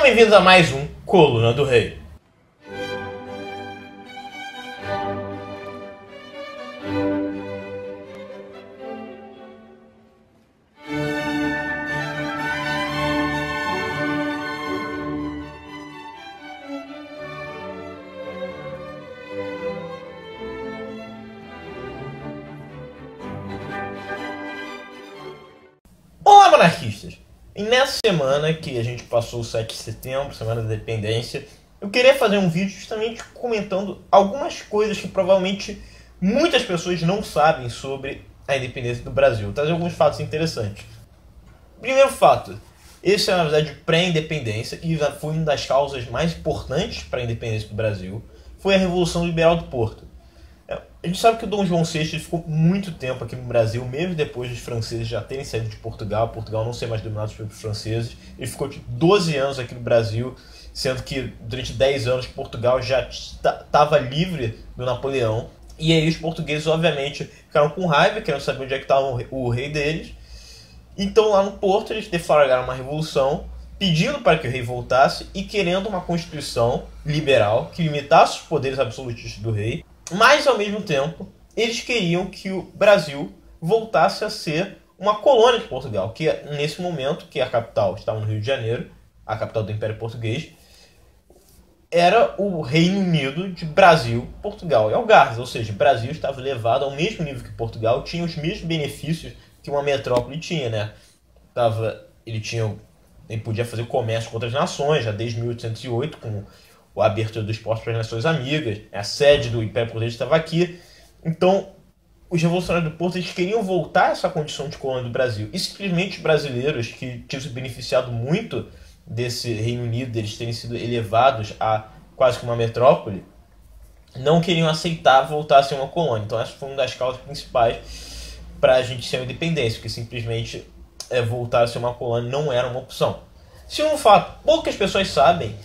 bem-vindos a mais um Coluna do Rei. Olá, monarquistas! E nessa semana que a gente passou o 7 de setembro, Semana da Independência, eu queria fazer um vídeo justamente comentando algumas coisas que provavelmente muitas pessoas não sabem sobre a independência do Brasil. Trazer alguns fatos interessantes. Primeiro fato, esse é na verdade pré-independência e foi uma das causas mais importantes para a independência do Brasil, foi a Revolução Liberal do Porto. A gente sabe que o Dom João VI ficou muito tempo aqui no Brasil, mesmo depois dos franceses já terem saído de Portugal não ser mais dominado pelos franceses. Ele ficou 12 anos aqui no Brasil, sendo que durante 10 anos Portugal já estava livre do Napoleão. E aí os portugueses, obviamente, ficaram com raiva, querendo saber onde é que estava o rei deles. Então lá no Porto eles deflagraram uma revolução, pedindo para que o rei voltasse e querendo uma constituição liberal que limitasse os poderes absolutistas do rei. Mas, ao mesmo tempo, eles queriam que o Brasil voltasse a ser uma colônia de Portugal, que nesse momento, que a capital estava no Rio de Janeiro, a capital do Império Português, era o Reino Unido de Brasil, Portugal e Algarves. Ou seja, o Brasil estava elevado ao mesmo nível que Portugal, tinha os mesmos benefícios que uma metrópole tinha, né? Ele podia fazer comércio com outras nações, já desde 1808, com a abertura dos portos para as nações amigas, a sede do Império Português estava aqui. Então, os revolucionários do Porto eles queriam voltar a essa condição de colônia do Brasil. E simplesmente os brasileiros, que tinham se beneficiado muito desse Reino Unido, deles terem sido elevados a quase que uma metrópole, não queriam aceitar voltar a ser uma colônia. Então, essa foi uma das causas principais para a gente ser uma independência, porque simplesmente voltar a ser uma colônia não era uma opção. Segundo fato, poucas pessoas sabem,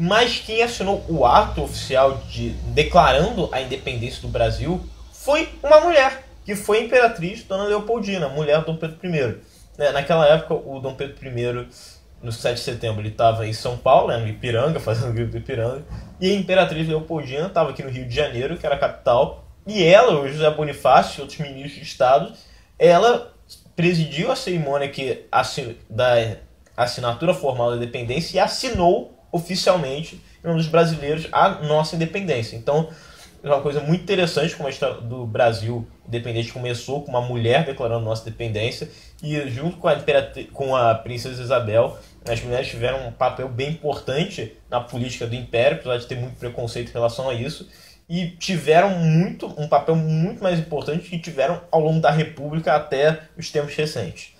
mas quem assinou o ato oficial declarando a independência do Brasil foi uma mulher, que foi a imperatriz Dona Leopoldina, mulher do Dom Pedro I. Naquela época, o Dom Pedro I, no 7 de setembro, ele estava em São Paulo, no Ipiranga, fazendo o grito do Ipiranga, e a imperatriz Leopoldina estava aqui no Rio de Janeiro, que era a capital, e ela, o José Bonifácio e outros ministros de Estado, ela presidiu a cerimônia da assinatura formal da independência e assinou oficialmente, em nome dos brasileiros, a nossa independência. Então, é uma coisa muito interessante como a história do Brasil independente começou com uma mulher declarando nossa independência, e junto com a princesa Isabel, as mulheres tiveram um papel bem importante na política do Império, apesar de ter muito preconceito em relação a isso, e tiveram um papel muito mais importante que tiveram ao longo da República até os tempos recentes.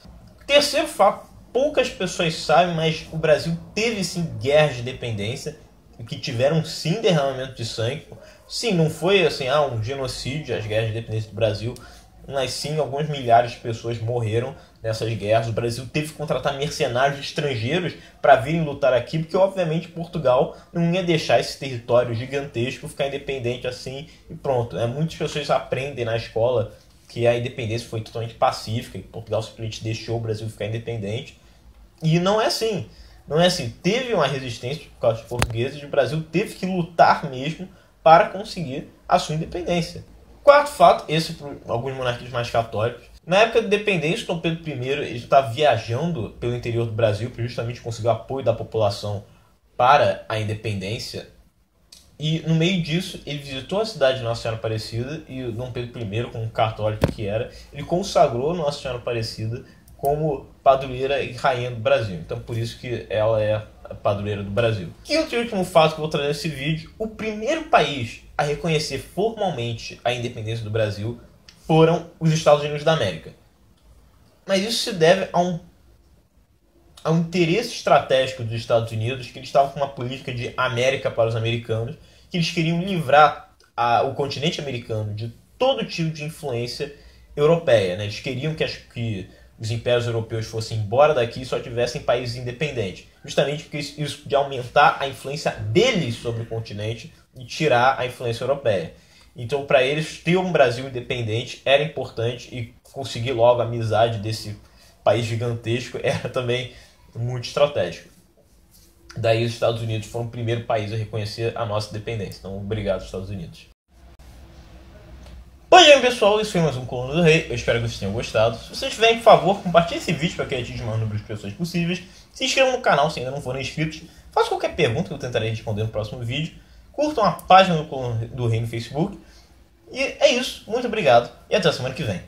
Terceiro fato, poucas pessoas sabem, mas o Brasil teve sim guerras de independência, que tiveram sim derramamento de sangue. Sim, não foi assim, um genocídio as guerras de independência do Brasil, mas sim alguns milhares de pessoas morreram nessas guerras. O Brasil teve que contratar mercenários estrangeiros para virem lutar aqui, porque obviamente Portugal não ia deixar esse território gigantesco ficar independente assim e pronto. Muitas pessoas aprendem na escola que a independência foi totalmente pacífica, que Portugal simplesmente deixou o Brasil ficar independente. E não é assim. Não é assim. Teve uma resistência por causa dos portugueses e o Brasil teve que lutar mesmo para conseguir a sua independência. Quarto fato, esse para alguns monarquistas mais católicos. Na época da independência, Dom Pedro I ele estava viajando pelo interior do Brasil para justamente conseguir o apoio da população para a independência. E no meio disso, ele visitou a cidade de Nossa Senhora Aparecida e o Dom Pedro I, como católico que era, ele consagrou Nossa Senhora Aparecida como padroeira e rainha do Brasil. Então, por isso que ela é a padroeira do Brasil. Quinto e último fato que eu vou trazer nesse vídeo, o primeiro país a reconhecer formalmente a independência do Brasil foram os Estados Unidos da América. Mas isso se deve a um interesse estratégico dos Estados Unidos, que eles estavam com uma política de América para os americanos, que eles queriam livrar o continente americano de todo tipo de influência europeia. Eles queriam que os impérios europeus fossem embora daqui e só tivessem países independentes. Justamente porque isso podia aumentar a influência deles sobre o continente e tirar a influência europeia. Então, para eles, ter um Brasil independente era importante e conseguir logo a amizade desse país gigantesco era também muito estratégico. Daí os Estados Unidos foram o primeiro país a reconhecer a nossa independência. Então, obrigado, Estados Unidos. Pois bem, pessoal, isso foi mais um Coluna do Rei. Eu espero que vocês tenham gostado. Se vocês tiverem, por favor, compartilhe esse vídeo para que atinja o maior número de pessoas possíveis. Se inscrevam no canal se ainda não forem inscritos. Façam qualquer pergunta que eu tentarei responder no próximo vídeo. Curtam a página do Coluna do Rei no Facebook. E é isso. Muito obrigado e até a semana que vem.